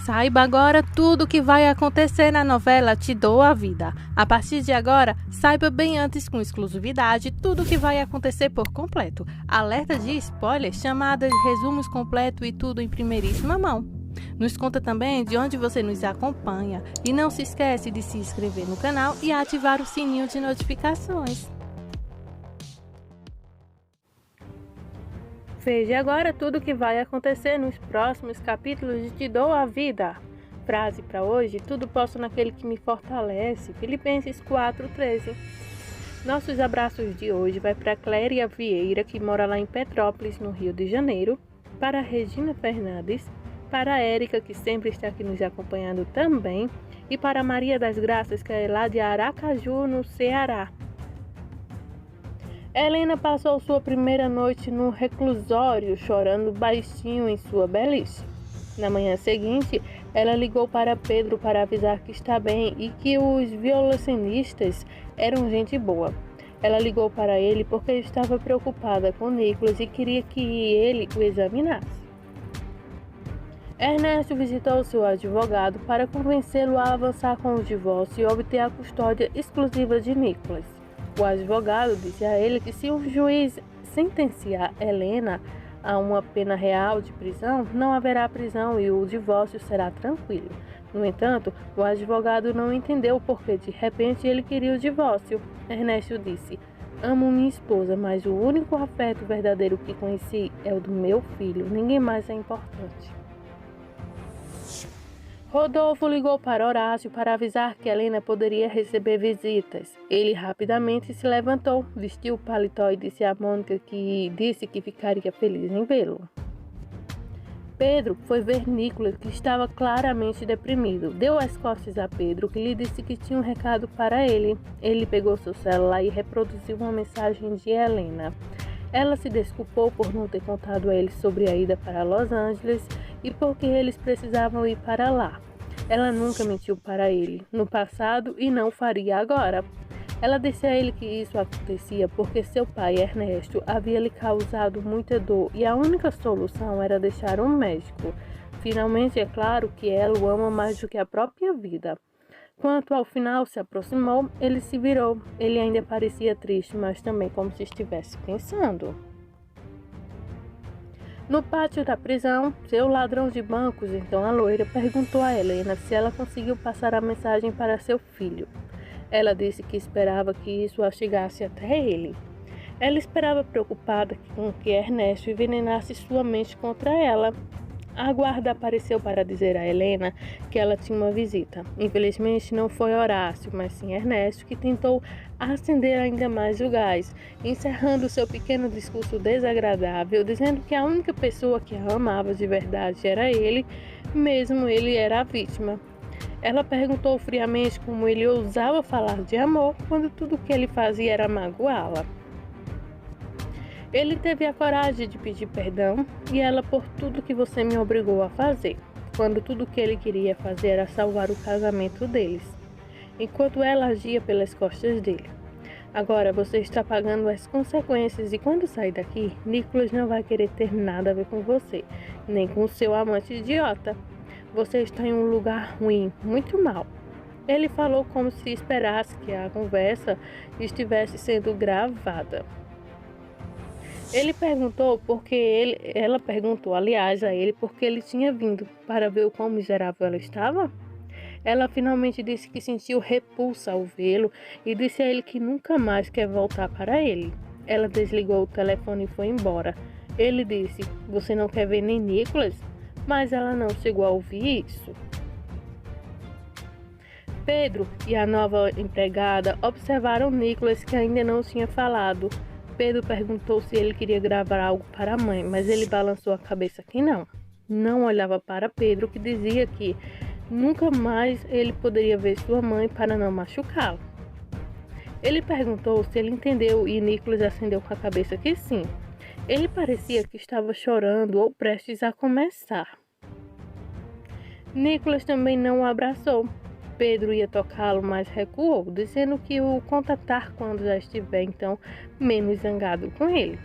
Saiba agora tudo o que vai acontecer na novela Te Dou a Vida. A partir de agora, saiba bem antes com exclusividade tudo o que vai acontecer por completo. Alerta de spoiler, chamadas, resumos completos e tudo em primeiríssima mão. Nos conta também de onde você nos acompanha e não se esquece de se inscrever no canal e ativar o sininho de notificações. Veja agora tudo o que vai acontecer nos próximos capítulos de Te Dou a Vida. Frase para hoje: tudo posso naquele que me fortalece. Filipenses 4:13. Nossos abraços de hoje vai para Cléria Vieira, que mora lá em Petrópolis, no Rio de Janeiro, para Regina Fernandes, para a Érica, que sempre está aqui nos acompanhando também, e para Maria das Graças, que é lá de Aracaju, no Ceará. Helena passou sua primeira noite no reclusório, chorando baixinho em sua velhice. Na manhã seguinte, ela ligou para Pedro para avisar que está bem e que os violoncinistas eram gente boa. Ela ligou para ele porque estava preocupada com Nicolas e queria que ele o examinasse. Ernesto visitou seu advogado para convencê-lo a avançar com o divórcio e obter a custódia exclusiva de Nicolas. O advogado disse a ele que se o juiz sentenciar Helena a uma pena real de prisão, não haverá prisão e o divórcio será tranquilo. No entanto, o advogado não entendeu porque de repente ele queria o divórcio. Ernesto disse: amo minha esposa, mas o único afeto verdadeiro que conheci é o do meu filho. Ninguém mais é importante. Rodolfo ligou para Horácio para avisar que Helena poderia receber visitas. Ele rapidamente se levantou, vestiu o paletó e disse a Mônica que disse que ficaria feliz em vê-lo. Pedro foi ver Nicolas, que estava claramente deprimido. Deu as costas a Pedro, que lhe disse que tinha um recado para ele. Ele pegou seu celular e reproduziu uma mensagem de Helena. Ela se desculpou por não ter contado a ele sobre a ida para Los Angeles e porque eles precisavam ir para lá. Ela nunca mentiu para ele no passado e não faria agora. Ela disse a ele que isso acontecia porque seu pai, Ernesto, havia lhe causado muita dor e a única solução era deixar um médico. Finalmente, é claro que ela o ama mais do que a própria vida. Quando ao final se aproximou, ele se virou. Ele ainda parecia triste, mas também como se estivesse pensando. No pátio da prisão, seu ladrão de bancos, então a loira, perguntou a Helena se ela conseguiu passar a mensagem para seu filho. Ela disse que esperava que isso a chegasse até ele. Ela esperava preocupada com que Ernesto envenenasse sua mente contra ela. A guarda apareceu para dizer a Helena que ela tinha uma visita. Infelizmente não foi Horácio, mas sim Ernesto, que tentou acender ainda mais o gás, encerrando seu pequeno discurso desagradável, dizendo que a única pessoa que a amava de verdade era ele, mesmo ele era a vítima. Ela perguntou friamente como ele ousava falar de amor quando tudo o que ele fazia era magoá-la. Ele teve a coragem de pedir perdão e ela por tudo que você me obrigou a fazer, quando tudo o que ele queria fazer era salvar o casamento deles, enquanto ela agia pelas costas dele. Agora você está pagando as consequências e quando sair daqui, Nicolas não vai querer ter nada a ver com você, nem com o seu amante idiota. Você está em um lugar ruim, muito mal. Ele falou como se esperasse que a conversa estivesse sendo gravada. Ela perguntou, aliás, a ele porque ele tinha vindo para ver o quão miserável ela estava. Ela finalmente disse que sentiu repulsa ao vê-lo e disse a ele que nunca mais quer voltar para ele. Ela desligou o telefone e foi embora. Ele disse: você não quer ver nem Nicolas? Mas ela não chegou a ouvir isso. Pedro e a nova empregada observaram Nicolas, que ainda não tinha falado. Pedro perguntou se ele queria gravar algo para a mãe, mas ele balançou a cabeça que não. Não olhava para Pedro, que dizia que nunca mais ele poderia ver sua mãe para não machucá-la. Ele perguntou se ele entendeu e Nicolas acendeu com a cabeça que sim. Ele parecia que estava chorando ou prestes a começar. Nicolas também não o abraçou. Pedro ia tocá-lo, mas recuou, dizendo que o contatar quando já estiver, então, menos zangado com ele.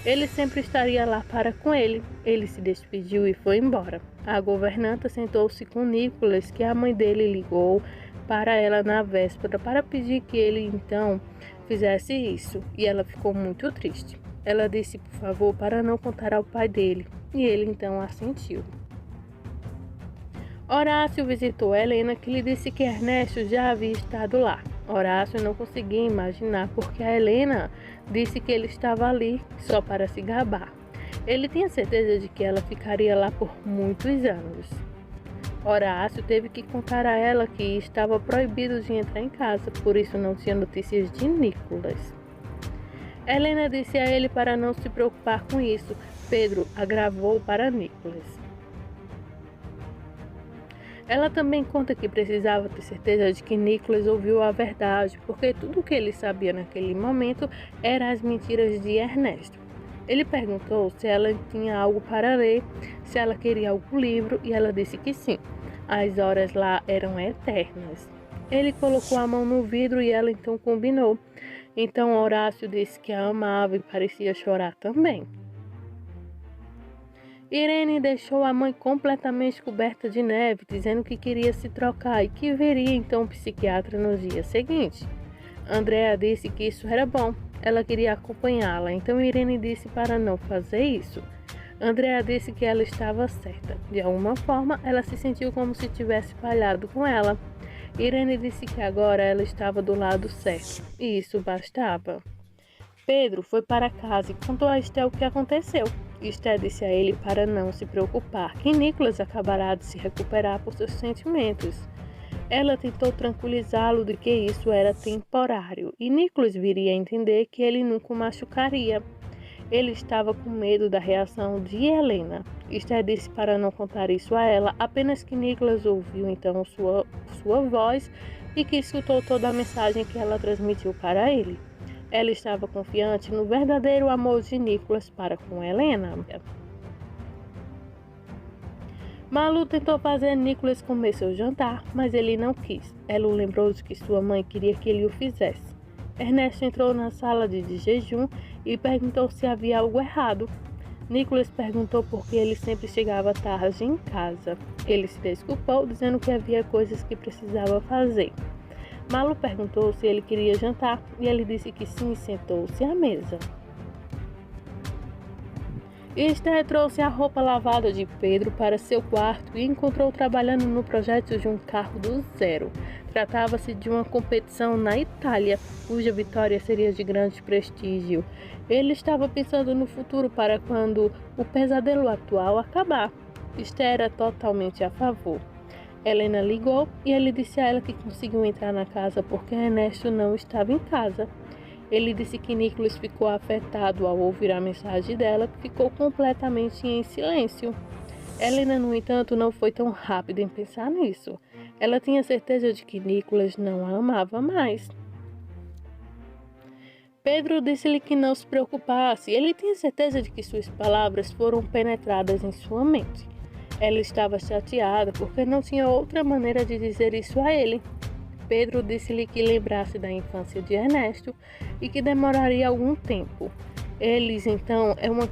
Ele sempre estaria lá para com ele. Ele se despediu e foi embora. A governanta sentou-se com Nicholas, que a mãe dele ligou para ela na véspera para pedir que ele então fizesse isso, e ela ficou muito triste. Ela disse por favor para não contar ao pai dele, e ele então assentiu. Horácio visitou Helena, que lhe disse que Ernesto já havia estado lá. Horácio não conseguia imaginar porque a Helena disse que ele estava ali só para se gabar. Ele tinha certeza de que ela ficaria lá por muitos anos. Horácio teve que contar a ela que estava proibido de entrar em casa, por isso não tinha notícias de Nicholas. Helena disse a ele para não se preocupar com isso. Pedro agravou para Nicholas. Ela também conta que precisava ter certeza de que Nicholas ouviu a verdade, porque tudo o que ele sabia naquele momento eram as mentiras de Ernesto. Ele perguntou se ela tinha algo para ler, se ela queria algum livro, e ela disse que sim. As horas lá eram eternas. Ele colocou a mão no vidro e ela então combinou. Então Horácio disse que a amava e parecia chorar também. Irene deixou a mãe completamente coberta de neve, dizendo que queria se trocar e que veria então o psiquiatra no dia seguinte. Andréa disse que isso era bom, ela queria acompanhá-la, então Irene disse para não fazer isso. Andréa disse que ela estava certa. De alguma forma, ela se sentiu como se tivesse falhado com ela. Irene disse que agora ela estava do lado certo, e isso bastava. Pedro foi para casa e contou a Esté o que aconteceu. Esté disse a ele para não se preocupar, que Nicholas acabará de se recuperar por seus sentimentos. Ela tentou tranquilizá-lo de que isso era temporário, e Nicholas viria a entender que ele nunca o machucaria. Ele estava com medo da reação de Helena. Esté disse para não contar isso a ela, apenas que Nicholas ouviu então sua voz e que escutou toda a mensagem que ela transmitiu para ele. Ela estava confiante no verdadeiro amor de Nicholas para com Helena. Malu tentou fazer Nicholas comer seu jantar, mas ele não quis. Ela o lembrou de que sua mãe queria que ele o fizesse. Ernesto entrou na sala de jejum e perguntou se havia algo errado. Nicholas perguntou por que ele sempre chegava tarde em casa. Ele se desculpou, dizendo que havia coisas que precisava fazer. Malu perguntou se ele queria jantar e ele disse que sim e sentou-se à mesa. Esther trouxe a roupa lavada de Pedro para seu quarto e encontrou trabalhando no projeto de um carro do zero. Tratava-se de uma competição na Itália, cuja vitória seria de grande prestígio. Ele estava pensando no futuro para quando o pesadelo atual acabar. Esther era totalmente a favor. Helena ligou e ele disse a ela que conseguiu entrar na casa porque Ernesto não estava em casa. Ele disse que Nicholas ficou afetado ao ouvir a mensagem dela, que ficou completamente em silêncio. Helena, no entanto, não foi tão rápida em pensar nisso. Ela tinha certeza de que Nicholas não a amava mais. Pedro disse-lhe que não se preocupasse. Ele tinha certeza de que suas palavras foram penetradas em sua mente. Ela estava chateada porque não tinha outra maneira de dizer isso a ele. Pedro disse-lhe que lembrasse da infância de Ernesto e que demoraria algum tempo. Ele então é uma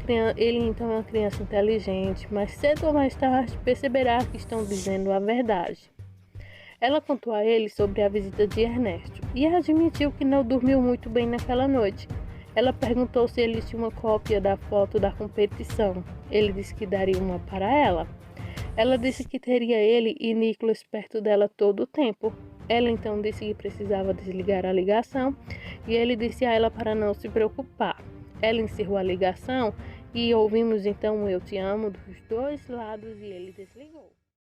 criança inteligente, mas cedo ou mais tarde perceberá que estão dizendo a verdade. Ela contou a ele sobre a visita de Ernesto e admitiu que não dormiu muito bem naquela noite. Ela perguntou se ele tinha uma cópia da foto da competição. Ele disse que daria uma para ela. Ela disse que teria ele e Nicholas perto dela todo o tempo. Ela então disse que precisava desligar a ligação e ele disse a ela para não se preocupar. Ela encerrou a ligação e ouvimos então o "Eu te amo" dos dois lados e ele desligou.